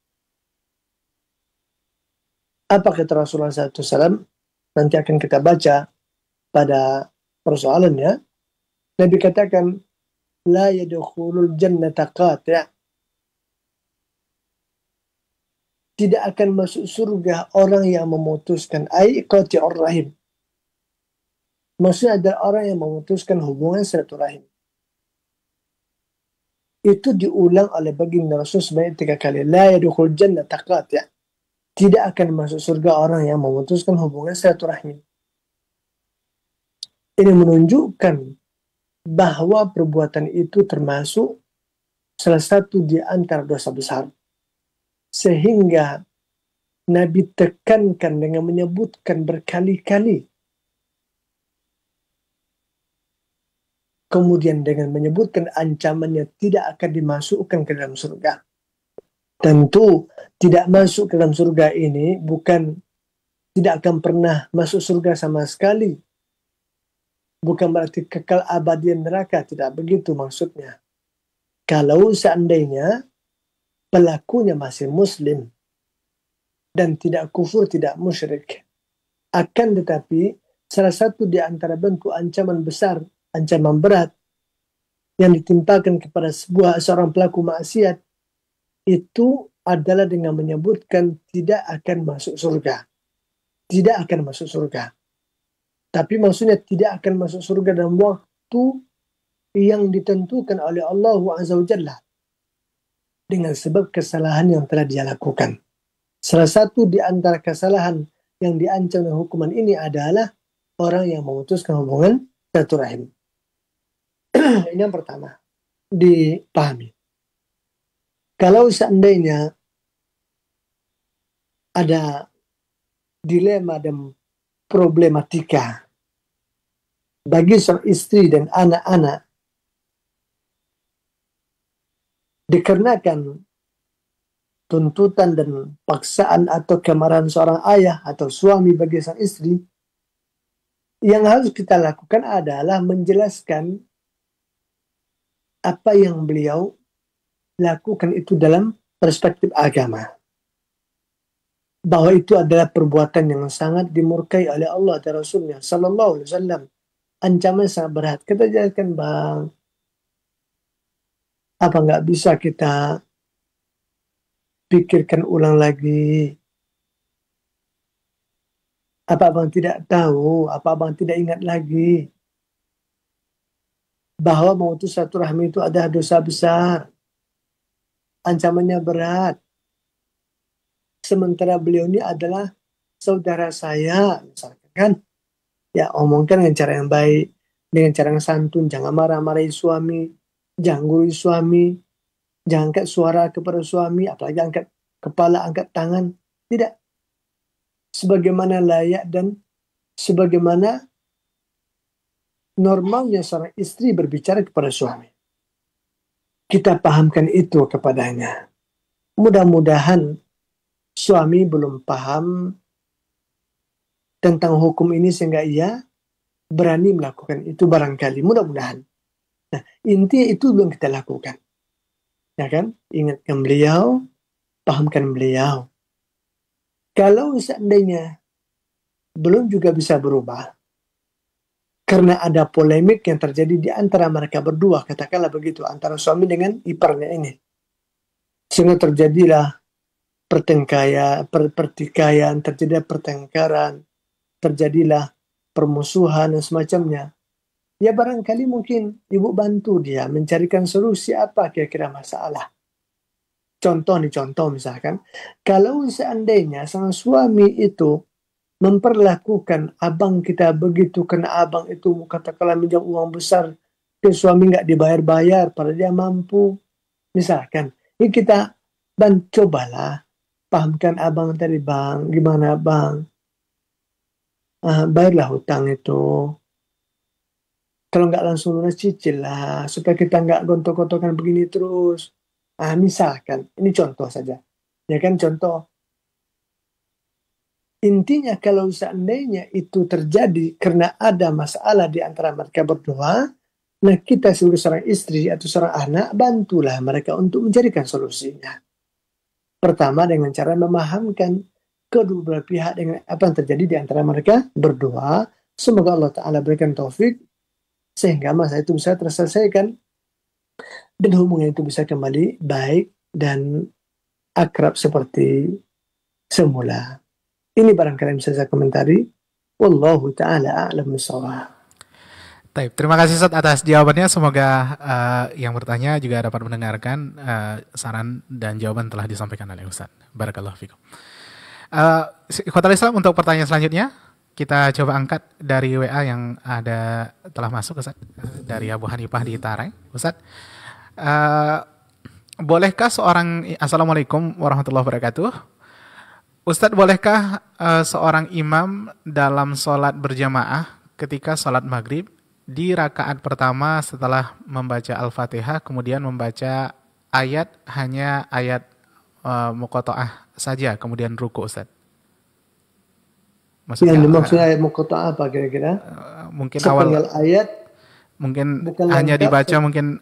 Apa kata Rasulullah SAW? Nanti akan kita baca pada persoalannya. Nabi katakan, La yadkhulul jannata qati'. Tidak akan masuk surga orang yang memutuskan, ai qati'ur rahim. Maksudnya adalah orang yang memutuskan hubungan silaturahim. Itu diulang oleh baginda Rasul sebanyak 3 kali. La yadkhulul jannata qati'. Tidak akan masuk surga orang yang memutuskan hubungan silaturahmi. Ini menunjukkan bahwa perbuatan itu termasuk salah satu di antara dosa besar. Sehingga Nabi tekankan dengan menyebutkan berkali-kali. Kemudian dengan menyebutkan ancamannya tidak akan dimasukkan ke dalam surga. Tentu tidak masuk ke dalam surga ini bukan tidak akan pernah masuk surga sama sekali. Bukan berarti kekal abadi neraka, tidak begitu maksudnya. Kalau seandainya pelakunya masih muslim dan tidak kufur, tidak musyrik. Akan tetapi salah satu di antara bentuk ancaman besar, ancaman berat yang ditimpakan kepada seorang pelaku maksiat itu adalah dengan menyebutkan tidak akan masuk surga. Tidak akan masuk surga. Tapi maksudnya tidak akan masuk surga dalam waktu yang ditentukan oleh Allah Azza wa Jalla. Dengan sebab kesalahan yang telah dia lakukan. Salah satu di antara kesalahan yang diancam dengan hukuman ini adalah orang yang memutuskan hubungan silaturahim. Ini yang pertama dipahami. Kalau seandainya ada dilema dan problematika bagi seorang istri dan anak-anak dikarenakan tuntutan dan paksaan atau kemarahan seorang ayah atau suami bagi sang istri, yang harus kita lakukan adalah menjelaskan apa yang beliau lakukan itu dalam perspektif agama. Bahwa itu adalah perbuatan yang sangat dimurkai oleh Allah dan Rasulnya Sallallahu Alaihi Wasallam. Ancaman sangat berat. Kita jelaskan, bang, apa nggak bisa kita pikirkan ulang lagi? Apa abang tidak tahu? Apa abang tidak ingat lagi? Bahwa memutus silaturahmi itu adalah dosa besar. Ancamannya berat. Sementara beliau ini adalah saudara saya, misalkan kan. Ya, omongkan dengan cara yang baik, dengan cara yang santun, jangan marah-marahi suami, jangan gurui suami, jangan angkat suara kepada suami, apalagi angkat kepala, angkat tangan. Tidak. Sebagaimana layak dan sebagaimana normalnya seorang istri berbicara kepada suami. Kita pahamkan itu kepadanya. Mudah-mudahan suami belum paham tentang hukum ini sehingga ia berani melakukan itu barangkali. Mudah-mudahan. Nah, intinya itu belum kita lakukan. Ya kan? Ingatkan beliau, pahamkan beliau. Kalau seandainya belum juga bisa berubah, karena ada polemik yang terjadi di antara mereka berdua, katakanlah begitu, antara suami dengan iparnya ini. Sehingga terjadilah pertikaian, terjadilah pertengkaran, terjadilah permusuhan dan semacamnya. Ya barangkali mungkin ibu bantu dia mencarikan solusi apa kira-kira masalah. Contoh misalkan, kalau seandainya sang suami itu memperlakukan abang kita begitu, karena abang itu katakanlah minjam uang besar ke suami nggak dibayar-bayar, padahal dia mampu, misalkan, ini kita cobalah pahamkan abang tadi, bang, gimana bang, bayarlah hutang itu, kalau nggak langsung lunas cicil lah, supaya kita nggak gontok-gontokan begini terus. Misalkan, ini contoh saja, ya kan, contoh. Intinya kalau seandainya itu terjadi karena ada masalah di antara mereka berdua, nah kita sebagai seorang istri atau seorang anak, bantulah mereka untuk mencarikan solusinya. Pertama dengan cara memahamkan kedua belah pihak dengan apa yang terjadi di antara mereka berdua. Semoga Allah Ta'ala berikan taufik sehingga masalah itu bisa terselesaikan dan hubungan itu bisa kembali baik dan akrab seperti semula. Ini barangkali yang bisa saya komentari. Wallahu ta'ala a'lam bishawab. Terima kasih Ustaz atas jawabannya. Semoga yang bertanya juga dapat mendengarkan saran dan jawaban telah disampaikan oleh Ustaz. Barakallahu fikum. Ikhwatal Islam, untuk pertanyaan selanjutnya kita coba angkat dari WA yang telah masuk, Ustaz, dari Abu Hanifah di Tarai. Ustaz, bolehkah Assalamualaikum warahmatullahi wabarakatuh. Ustadz, bolehkah seorang imam dalam sholat berjamaah ketika sholat maghrib di rakaat pertama setelah membaca Al-Fatihah kemudian membaca hanya ayat muqatta'ah saja kemudian ruku, Ustadz? Maksudnya, yang dimaksud ayat muqatta'ah apa kira-kira? Mungkin sepenggal ayat, mungkin hanya dibaca mungkin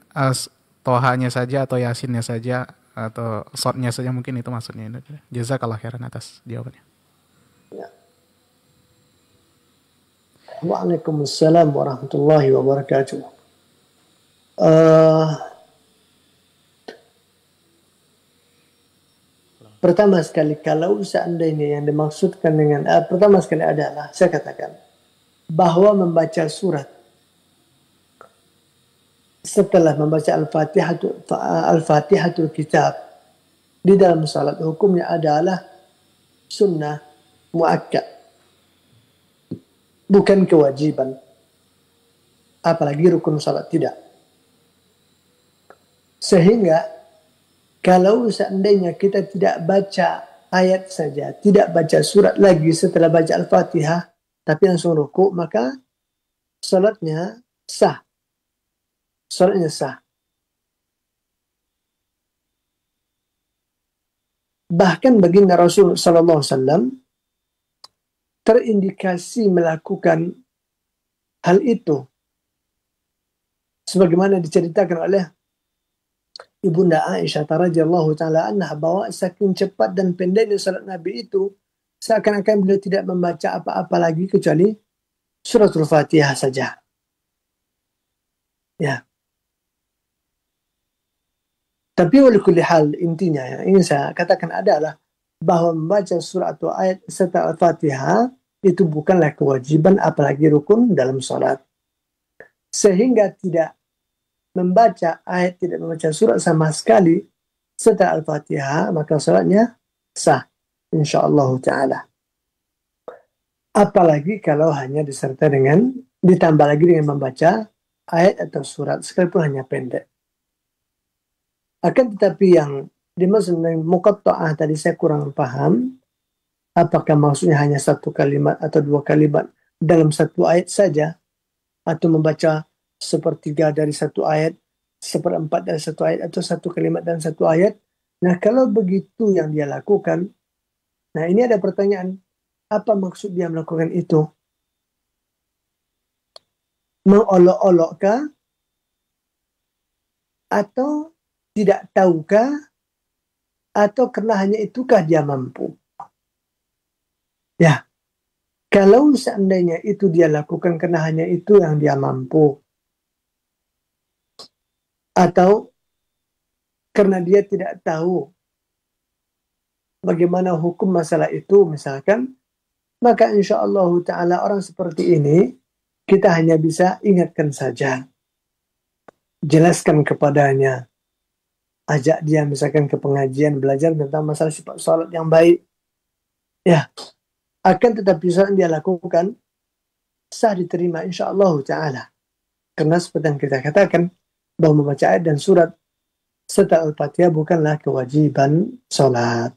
tohanya saja atau yasinnya saja atau shotnya saja, mungkin itu maksudnya. Jazakallah khairan atas jawabannya. Ya. Waalaikumsalam warahmatullahi wabarakatuh. Pertama sekali, kalau seandainya yang dimaksudkan dengan pertama sekali adalah, saya katakan bahwa membaca surat setelah membaca Al-Fatihatul Kitab di dalam salat hukumnya adalah sunnah muakkad. bukan kewajiban. Apalagi rukun salat tidak. Sehingga kalau seandainya kita tidak baca ayat saja, tidak baca surat lagi setelah baca Al-Fatihah, tapi langsung ruku, maka salatnya sah. Salatnya sah. Bahkan baginda Rasul sallallahu alaihi wasallam terindikasi melakukan hal itu sebagaimana diceritakan oleh Ibunda Aisyah radhiyallahu taala anha bahwa saking cepat dan pendeknya salat Nabi itu seakan-akan beliau tidak membaca apa-apa lagi kecuali suratul Fatihah saja. Ya. Tapi oleh kulli hal intinya yang ingin saya katakan adalah bahwa membaca surat atau ayat serta Al-Fatihah itu bukanlah kewajiban apalagi rukun dalam salat. Sehingga tidak membaca ayat, tidak membaca surat sama sekali setelah Al-Fatihah, maka salatnya sah insyaallah taala. Apalagi kalau hanya disertai dengan ditambah lagi dengan membaca ayat atau surat sekalipun hanya pendek. Akan tetapi yang dimaksud dengan muqatta'ah tadi saya kurang paham, apakah maksudnya hanya satu kalimat atau dua kalimat dalam satu ayat saja, atau membaca sepertiga dari satu ayat, seperempat dari satu ayat, atau satu kalimat dalam satu ayat. Nah, kalau begitu yang dia lakukan, nah ini ada pertanyaan, apa maksud dia melakukan itu? Mengolok-olokkah? Atau tidak tahukah? Atau karena hanya itukah dia mampu? Ya, kalau seandainya itu dia lakukan karena hanya itu yang dia mampu, atau karena dia tidak tahu bagaimana hukum masalah itu misalkan, maka insyaallah ta'ala orang seperti ini kita hanya bisa ingatkan saja, jelaskan kepadanya, ajak dia misalkan ke pengajian, belajar tentang masalah sifat salat yang baik. Ya, akan tetapi saat dia lakukan sah diterima insyaallah ta'ala. Karena seperti yang kita katakan bahwa membaca ayat dan surat setelah Al-Fatihah bukanlah kewajiban salat.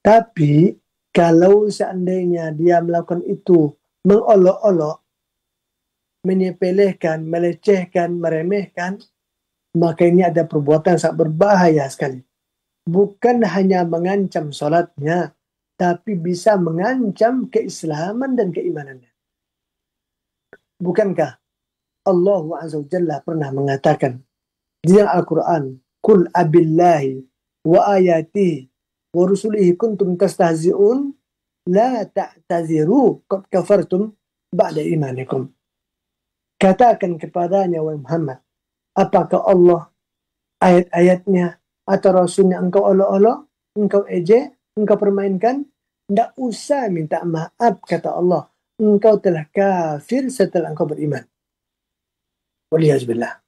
Tapi kalau seandainya dia melakukan itu mengolok-olok, menyepelekan, melecehkan, meremehkan, maka ini ada perbuatan sangat berbahaya sekali. Bukan hanya mengancam salatnya, tapi bisa mengancam keislaman dan keimanannya. Bukankah Allah Azza wa Jalla pernah mengatakan di Al-Quran, "Qul abillahi wa ayatihi wa rusulihi kuntum tastahzi'un la ta'taziru qad kafartum ba'da imanikum." Katakan kepadanya wahai Muhammad, apakah Allah, ayat-ayatnya atau rasulnya engkau olok-olok, engkau ejek, engkau permainkan? Tidak usah minta maaf, kata Allah. Engkau telah kafir setelah engkau beriman. Waliyahzubillah.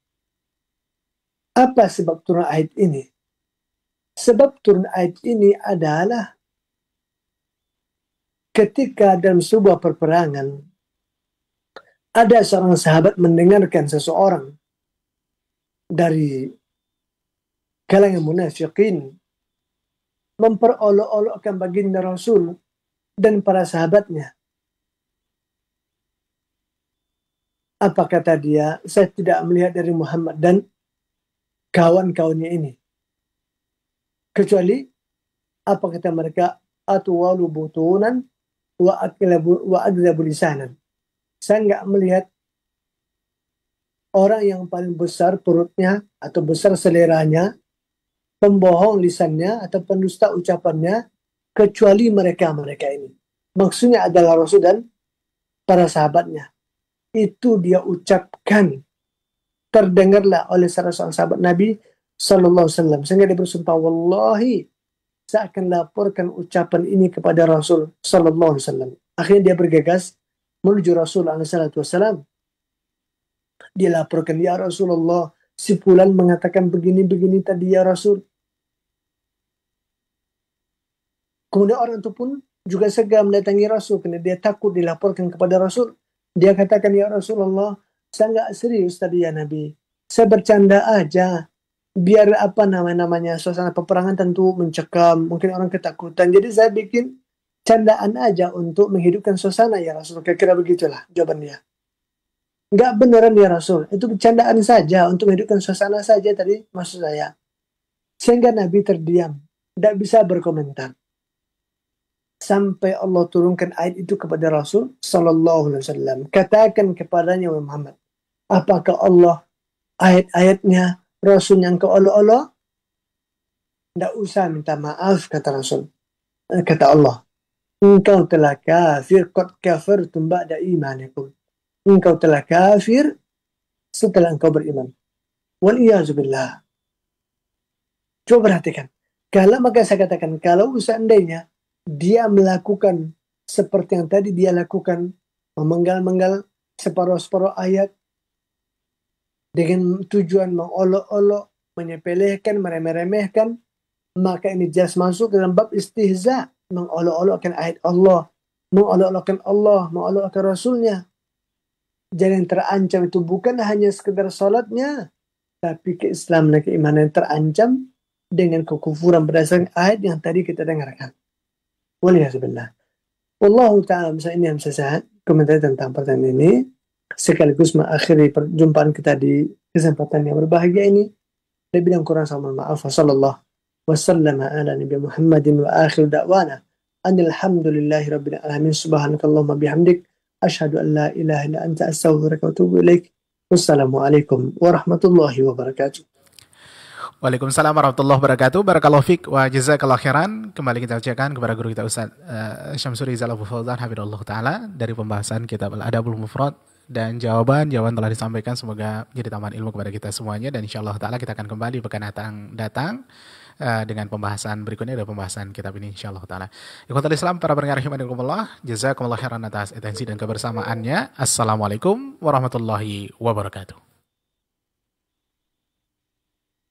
Apa sebab turun ayat ini? Sebab turun ayat ini adalah ketika dalam sebuah perperangan ada seorang sahabat mendengarkan seseorang dari kalangan munafiqin memperolok-olokkan baginda Rasul dan para sahabatnya. Apa kata dia? Saya tidak melihat dari Muhammad dan kawan-kawannya ini, kecuali apa kata mereka, atwalu butunan wa akzabu lisanan. Saya nggak melihat orang yang paling besar perutnya atau besar seleranya, pembohong lisannya atau pendusta ucapannya, kecuali mereka ini. Maksudnya adalah Rasul dan para sahabatnya. Itu dia ucapkan, terdengarlah oleh salah seorang sahabat Nabi Sallallahu Alaihi Wasallam, sehingga dia bersumpah, wallahi saya akan laporkan ucapan ini kepada Rasul Sallallahu Alaihi Wasallam. Akhirnya dia bergegas menuju Rasul Alaihi Wasallam. Dia laporkan, ya Rasulullah, si fulan mengatakan begini-begini tadi ya Rasul. Kemudian orang itu pun juga segera mendatangi Rasul karena dia takut dilaporkan kepada Rasul. Dia katakan, ya Rasulullah, saya nggak serius tadi ya Nabi. Saya bercanda aja. Biar apa namanya suasana peperangan tentu mencekam, mungkin orang ketakutan. Jadi saya bikin candaan aja untuk menghidupkan suasana ya Rasul. Kira-kira begitulah jawaban dia. Nggak beneran ya Rasul. Itu bercandaan saja untuk menghidupkan suasana saja tadi maksud saya. Sehingga Nabi terdiam. Tidak bisa berkomentar. Sampai Allah turunkan ayat itu kepada Rasul Sallallahu Alaihi Wasallam. Katakan kepadanya Muhammad. Apakah Allah ayat-ayatnya Rasul yang keolok-olok? Tidak usah minta maaf kata Rasul. Kata Allah. Engkau telah kafir. Qad kafartum ba'da imanikum. Engkau telah kafir setelah engkau beriman. Waliyazubillah. Coba perhatikan. Kalau maka saya katakan, kalau seandainya dia melakukan seperti yang tadi dia lakukan, memenggal-menggal separuh-separuh ayat dengan tujuan mengolok-olok, menyepelekan, meremeh-remehkan, maka ini jelas masuk dalam bab istihza, mengolok-olokkan ayat Allah, mengolok-olokkan Allah, mengolok-olokkan Rasulnya. Jadi yang terancam itu bukan hanya sekedar salatnya, tapi keislaman dan keimanan yang terancam dengan kekufuran berdasarkan ayat yang tadi kita dengarkan. Waliyahzubillah. Wallahu ta'ala ini yang saya komentar tentang pertanyaan ini. Sekaligus mengakhiri perjumpaan kita di kesempatan yang berbahagia ini. Lebih dan kurang sama maaf. Wassallallahu wasallam ala nabi Muhammadin wa akhir da'wana. Alhamdulillahi rabbil alamin. Subhanakallahumma bihamdik. Asyhadu an la ilaha illa anta astaghfiruka wa atubu ilaik. Wassalamualaikum warahmatullahi wabarakatuh. Waalaikumsalam warahmatullahi wabarakatuh. Barakallahu fiik wa jazakallahu khairan. Kembali kita ucapkan kepada guru kita Ustaz Syamsuri Rizal Abu Fauzan hafizahullah taala dari pembahasan kitab Al-Adabul Mufrad, dan jawaban telah disampaikan, semoga menjadi tambahan ilmu kepada kita semuanya, dan insyaallah taala kita akan kembali pekan datang dengan pembahasan berikutnya, dari pembahasan kitab ini insyaallah taala. Ikhwatul Islam, para pendengar rahimakumullah, jazakumullah khairan atas atensi dan kebersamaannya. Assalamualaikum warahmatullahi wabarakatuh.